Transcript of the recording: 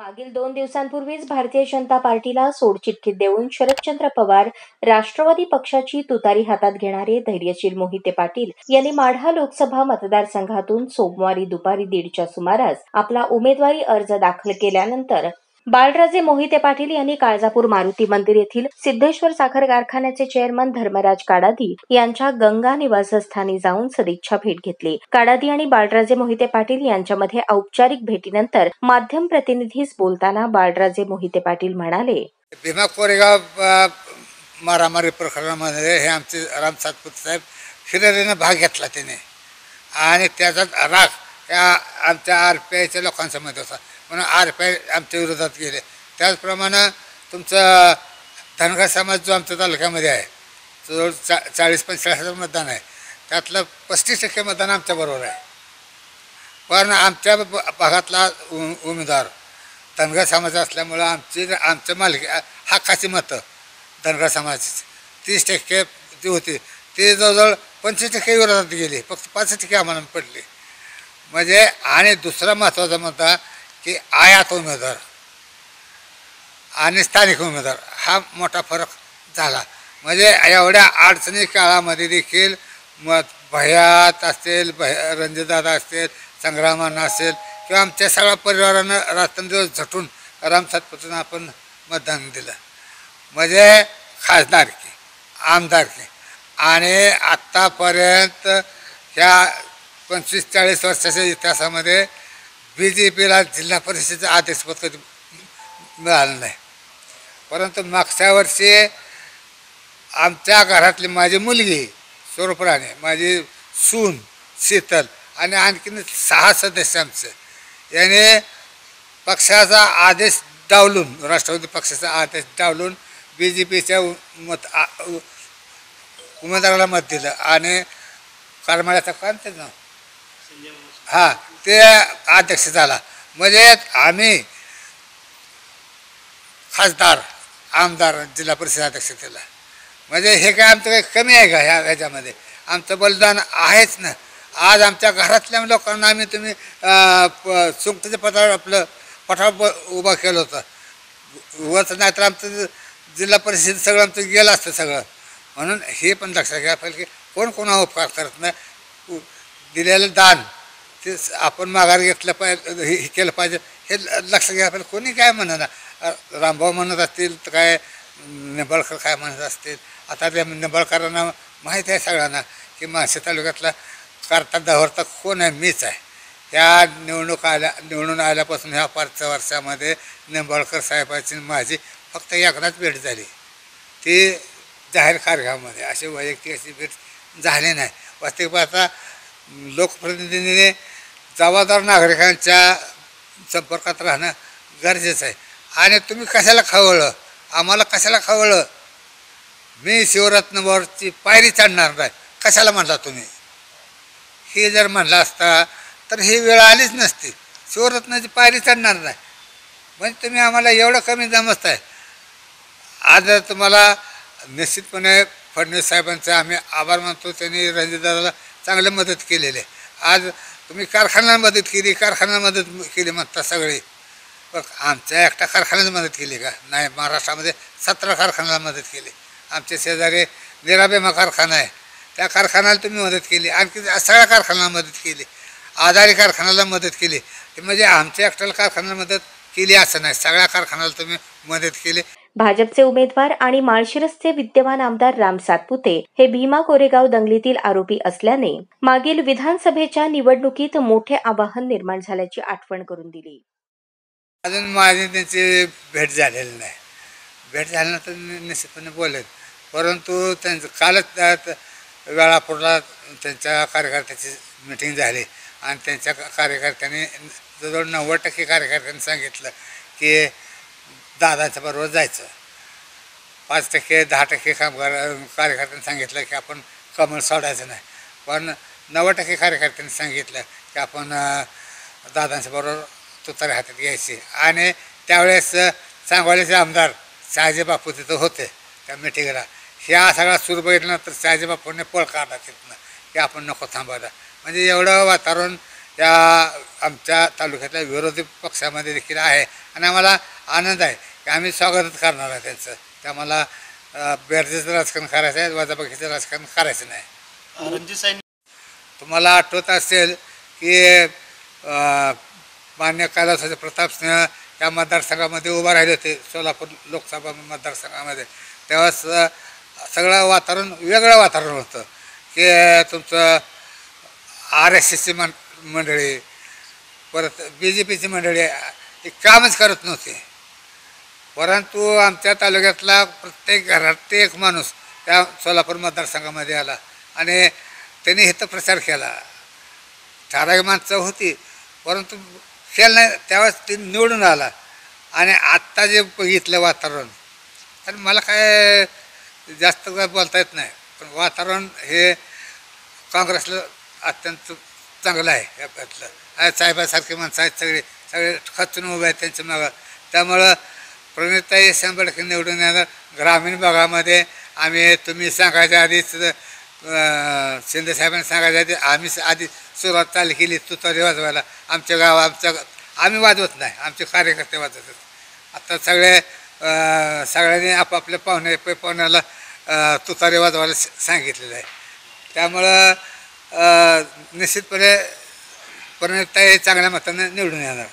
मागील 2 दिवसांपूर्वीच भारतीय जनता पार्टीला सोडचिठ्ठी देऊन शरदचंद्र पवार राष्ट्रवादी पक्षाची तुतारी हातात घेणारे धैर्यशील मोहिते पाटील यांनी माढा लोकसभा मतदारसंघातून सोमवारी दुपारी 1:30च्या सुमारास आपला उमेदवारी अर्ज दाखल केल्यानंतर बाळराजे मोहिते पाटील यांनी काळजापूर मारुती मंदिर येथील सिद्धेश्वर साखर कारखान्याचे चेअरमन धर्मराज काडादी यांच्या गंगा निवासस्थानी जाऊन सदिच्छा भेट घेतली. काडादी आणि बाळराजे मोहिते पाटील यांच्यामध्ये औपचारिक भेटीनंतर माध्यम प्रतिनिधीस बोलताना बाळराजे मोहिते पाटील म्हणाले, भीमा कोरेगाव मारामारी प्रकरणामध्ये हे आमचे राम सातपुते साहेब हिरिरीने भाग घेतला त्याने आणि त्याचा राग या आमच्या RPIच्या लोकांच्यामध्ये होता म्हणून RPI आमच्या विरोधात गेले. त्याचप्रमाणे तुमचा धनगर समाज जो आमच्या तालुक्यामध्ये आहे जवळ 40-45,000 मतदान आहे, त्यातलं 35% मतदान आमच्याबरोबर आहे. पण आमच्या भागातला उमेदवार धनगर समाज असल्यामुळं आमच्या मालकी हक्काची मतं धनगर समाजाची 30% जी होती ती जवळजवळ 25% विरोधात गेली, फक्त 5% आम्हाला पडली. म्हणजे आणि दुसरा महत्त्वाचा मुद्दा की आयात उमेदवार आणि स्थानिक उमेदवार हा मोठा फरक झाला. म्हणजे एवढ्या अडचणी काळामध्ये देखील भयात असेल, रणजितदादा असतील, संग्रामांना असेल किंवा आमच्या सगळ्या परिवारानं रात्रंदिवस झटून राम सातपुतेंना आपण मतदान दिलं. म्हणजे खासदारकी, आमदारकी आणि आत्तापर्यंत ह्या 25-40 वर्षाच्या इतिहासामध्ये BJPला जिल्हा परिषदेचं अध्यक्षपद कधी मिळालं नाही. परंतु मागच्या वर्षी आमच्या घरातली माझी मुलगी स्वरूपराणी, माझी सून शीतल आणि आणखीन 6 सदस्य आमचे याने पक्षाचा आदेश डावलून, राष्ट्रवादी पक्षाचा आदेश डावलून BJPच्या उमेदवाराला मत दिलं आणि करमाळ्याचा काय ते नाव हां ते अध्यक्ष झाला. म्हणजे आम्ही खासदार, आमदार, जिल्हा परिषद अध्यक्ष केला. म्हणजे हे काय आमचं काही कमी आहे का ह्याच्यामध्ये? आमचं बलिदान आहेच ना. आज आमच्या घरातल्या लोकांना आम्ही तुम्ही सुंकताच्या पथावर आपलं पठार उभा केलं होतं वच, नाही तर आमचं जिल्हा परिषद सगळं आमचं गेलं असतं सगळं. म्हणून हे पण लक्षात घ्या पाहिजे की कोण कोणा उपकार करत नाही. दिलेलं दान ते आपण माघार घेतलं पाहिजे, हे केलं पाहिजे हे लक्षात घ्या पाहिजे. कोणी काय म्हणणार, रामभाऊ म्हणत असतील तर काय निंबाळकर काय म्हणत असतील. आता त्या निंबाळकरांना माहीत आहे सगळ्यांना की माळशेज तालुक्यातला करता धवरता कोण आहे, मीच आहे. ह्या निवडून आल्यापासून ह्या 5 वर्षामध्ये निंबाळकर साहेबांची माझी फक्त एकदाच भेट झाली, ती जाहीर कार्यक्रमामध्ये. अशी वैयक्तिक अशी भेट झाली नाही. वास्तविक पाहता लोकप्रतिनिधीने जबाबदार नागरिकांच्या संपर्कात राहणं गरजेचं आहे. आणि तुम्ही कशाला खवळलं, आम्हाला कशाला खवळलं? मी शिवरत्नवरची पायरी चढणार नाही कशाला म्हणला तुम्ही? हे जर म्हणला असता तर ही वेळ आलीच नसती. शिवरत्नाची पायरी चढणार नाही म्हणजे तुम्ही आम्हाला एवढं कमी समजताय. आज तुम्हाला निश्चितपणे फडणवीस साहेबांचे आम्ही आभार मानतो. त्यांनी रणजितदादाला चांगली मदत केलेली आहे. आज तुम्ही कारखान्याला मदत केली म्हणता सगळे, पण आमच्या एकटा कारखान्याला मदत केली का? नाही. महाराष्ट्रामध्ये 17 कारखान्याला मदत केली. आमच्या शेजारी निराबेमा कारखाना आहे, त्या कारखान्याला तुम्ही मदत केली. आणखी सगळ्या कारखान्याला मदत केली, आधारी कारखान्याला मदत केली. म्हणजे आमच्या एकट्याला कारखान्याला मदत केली असं नाही, सगळ्या कारखान्याला तुम्ही मदत केली. भाजपचे उमेदवार आणि माळशिरसचे विद्यमान आमदार राम सातपुते हे भीमा कोरेगाव दंगलीतील आरोपी असल्याने मागील विधानसभेच्या निवडणुकीत मोठे आवाहन निर्माण झाल्याची आठवण करून दिली. अजून माझी त्यांची भेट झालेली नाही. भेट झाल्यानंतर निश्चितपणे बोलेल. परंतु त्यांचं कालच वेळापूरला त्यांच्या कार्यकर्त्याची मिटिंग झाली आणि त्यांच्या कार्यकर्त्यांनी जवळजवळ 90% कार्यकर्त्यांनी सांगितलं की दादाच्या बरोबर जायचं. 5%, 10% कार्यकर्त्यांनी सांगितलं की आपण कमळ सोडायचं नाही. पण 90% कार्यकर्त्यांनी सांगितलं की आपण दादांच्या बरोबर तुतारी हातात घ्यायची. आणि त्यावेळेस सांगोल्याचे आमदार शहाजी बापू तिथं होते त्या मिटिंगला. ह्या सगळा सूर बघितल्यानंतर शहाजी बापूंनी पळ काढला तिथनं की आपण नको थांबायला. म्हणजे एवढं वातावरण त्या आमच्या तालुक्यातल्या विरोधी पक्षामध्ये देखील आहे आणि आम्हाला आनंद आहे की आम्ही स्वागतच करणार आहे त्यांचं. ते आम्हाला बेरजेचं राजकारण करायचं आहे, वजाबाकीचं राजकारण करायचं नाही. रणजित तुम्हाला आठवत असेल की मान्य कैलासवासी प्रतापसिंह त्या मतदारसंघामध्ये उभा राहिले होते, सोलापूर लोकसभा मतदारसंघामध्ये. तेव्हा सगळं वातावरण वेगळं वातावरण होतं की तुमचं RSSची मंडळी, परत BJPची मंडळी ही कामच करत नव्हती. परंतु आमच्या तालुक्यातला प्रत्येक घरात एक माणूस त्या सोलापूर मतदारसंघामध्ये आला आणि त्यांनी इथं प्रचार केला. ठराविक माणसं होती परंतु केलं नाही, त्यावेळेस ते निवडून आला. आणि आत्ता जे बघितलं वातावरण, तर मला काय जास्त काय बोलता येत नाही, पण वातावरण हे काँग्रेसला अत्यंत चांगलं आहे. यातलं आहे साहेबासारखे माणसं आहेत, सगळे खचून उभे आहेत त्यांच्या मागं. त्यामुळं प्रणिताई 100% निवडून येणार. ग्रामीण भागामध्ये आम्ही तुम्ही सांगायच्या आधीच शिंदे साहेबांनी सांगायच्या आधी आम्ही आधी सुरुवात चालू केली तुतारी वाजवायला. आमच्या आम्ही वाजवत नाही, आमचे कार्यकर्ते वाजवतात. आता सगळ्यांनी आपापल्या पाहुण्याला तुतारी वाजवायला सांगितलेलं आहे. त्यामुळं निश्चितपणे परिणिताई चांगल्या मताने निवडून येणार.